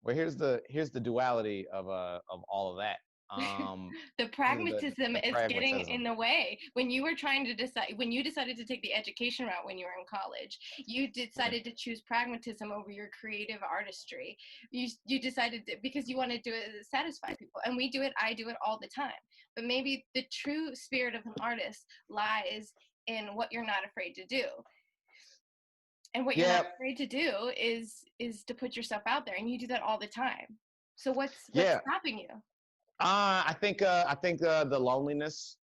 Well, here's the duality of all of that. The pragmatism the is getting in pragmatism. the way. When you were trying to decide, when you decided to take the education route when you were in college, you decided to choose pragmatism over your creative artistry. You decided to, because you wanted to satisfy people, and we do it. I do it all the time. But maybe the true spirit of an artist lies in what you're not afraid to do. And what you're Yeah, not afraid to do is to put yourself out there, and you do that all the time. So what's yeah. stopping you? I think the loneliness,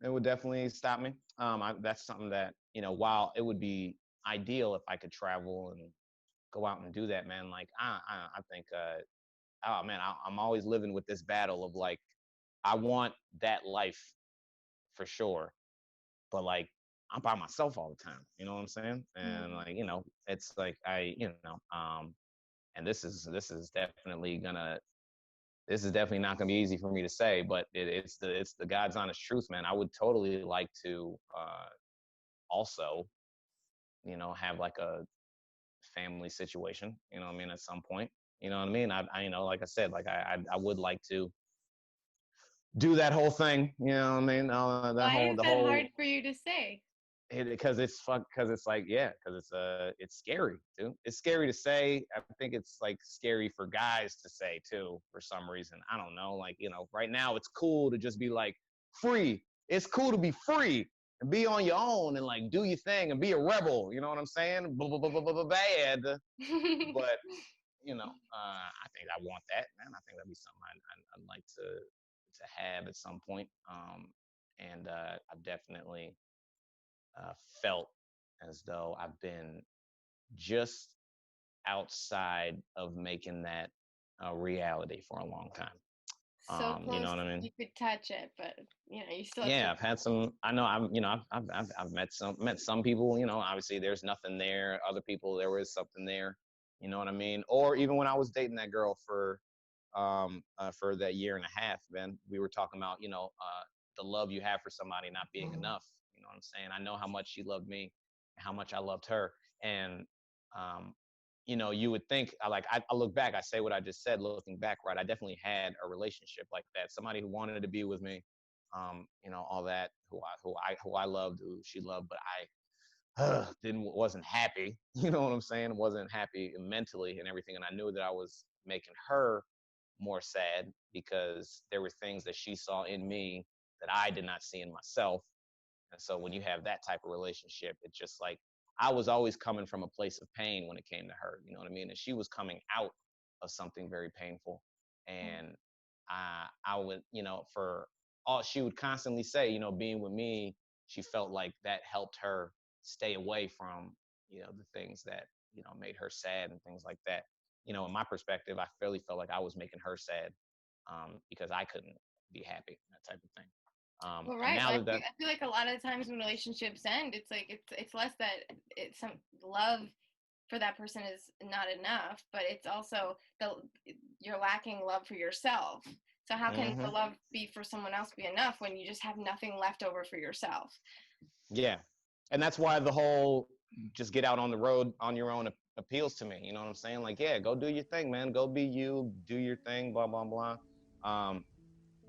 it would definitely stop me. That's something that, while it would be ideal if I could travel and go out and do that, man. Like I think, oh man, I'm always living with this battle of like, I want that life for sure, but like I'm by myself all the time. You know what I'm saying? And like, it's like and this is definitely not going to be easy for me to say, but it's the God's honest truth, man. I would totally like to also, have like a family situation, what I mean, at some point, what I mean. Like I said, like I would like to do that whole thing, what I mean. Why is that hard for you to say? Because it's fun, because it's like, yeah, because it's scary too. It's scary to say. I think it's like scary for guys to say too, for some reason. I don't know. Like, right now it's cool to just be like free. It's cool to be free and be on your own and like do your thing and be a rebel. You know what I'm saying? Bad. But I think I want that, man. I think that'd be something I'd like to have at some point. And I've definitely felt as though I've been just outside of making that a reality for a long time. So close, you know what I mean? you could touch it, but you still. Yeah, I've had some. I know. I've met some people. Obviously there's nothing there. Other people, there is something there. You know what I mean? Or even when I was dating that girl for that year and a half, man, we were talking about the love you have for somebody not being enough. You know what I'm saying? I know how much she loved me and how much I loved her. And, you would think, I look back, I say what I just said, looking back, right? I definitely had a relationship like that. Somebody who wanted to be with me, all that, who I loved, who she loved, but I wasn't happy. You know what I'm saying? Wasn't happy mentally and everything. And I knew that I was making her more sad because there were things that she saw in me that I did not see in myself. And so when you have that type of relationship, it's just like I was always coming from a place of pain when it came to her. You know what I mean? And she was coming out of something very painful. And I would, for all she would constantly say, being with me, she felt like that helped her stay away from, the things that, made her sad and things like that. In my perspective, I fairly felt like I was making her sad because I couldn't be happy, that type of thing. Well, right. Now I feel like a lot of times when relationships end, it's like it's less that it's some love for that person is not enough, but it's also you're lacking love for yourself. So how can the love be for someone else be enough when you just have nothing left over for yourself? Yeah, and that's why the whole just get out on the road on your own appeals to me. You know what I'm saying? Like, yeah, go do your thing, man. Go be you. Do your thing. Blah blah blah.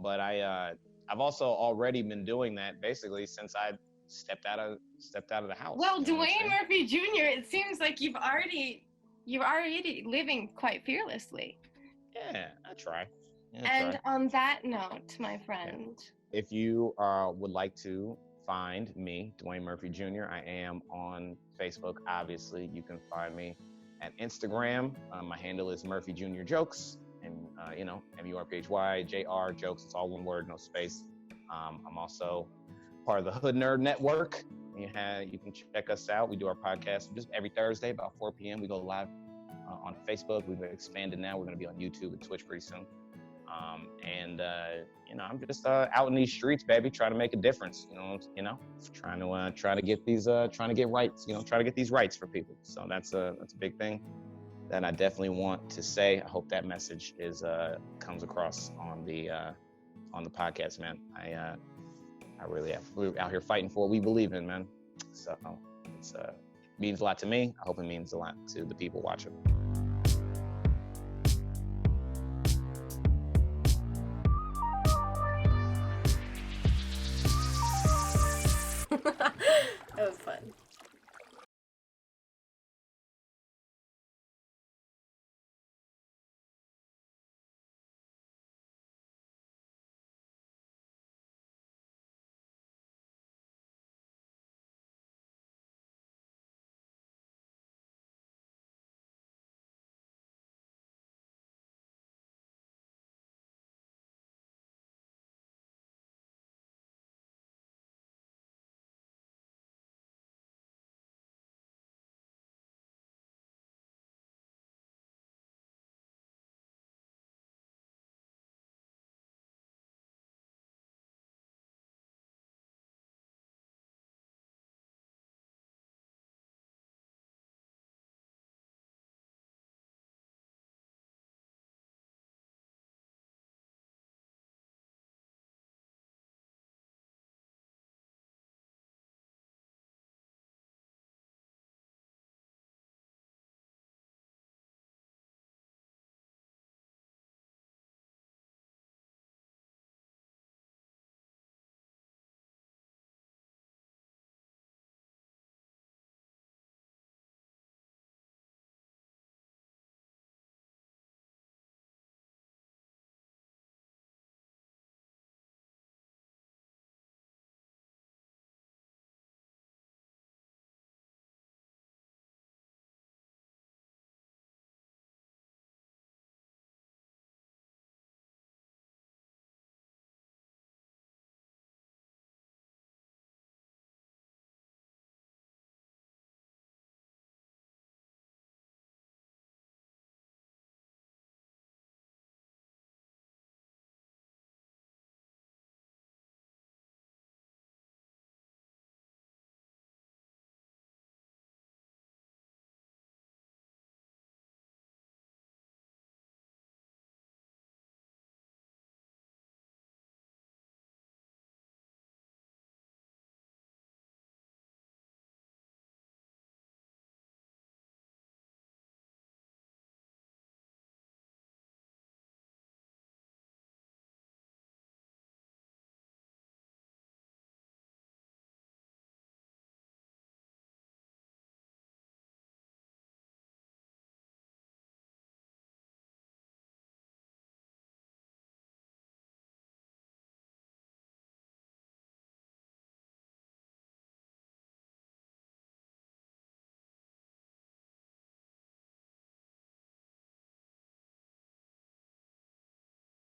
But I've also already been doing that basically since I stepped out of the house. Well, Dwayne Murphy Jr., it seems like you're already living quite fearlessly. Yeah, I try. On that note, my friend, if you would like to find me, Dwayne Murphy Jr., I am on Facebook. Obviously, you can find me at Instagram. My handle is Murphy Jr. Jokes. And, MURPHY, JR Jokes. It's all one word, no space. I'm also part of the Hood Nerd Network. You can check us out. We do our podcast just every Thursday about 4 p.m. We go live on Facebook. We've expanded now. We're going to be on YouTube and Twitch pretty soon. I'm just out in these streets, baby, trying to make a difference. Trying to get these rights. Try to get these rights for people. So that's a big thing that I definitely want to say. I hope that message comes across on the podcast, man. I really have. We're out here fighting for what we believe in, man. So it means a lot to me. I hope it means a lot to the people watching.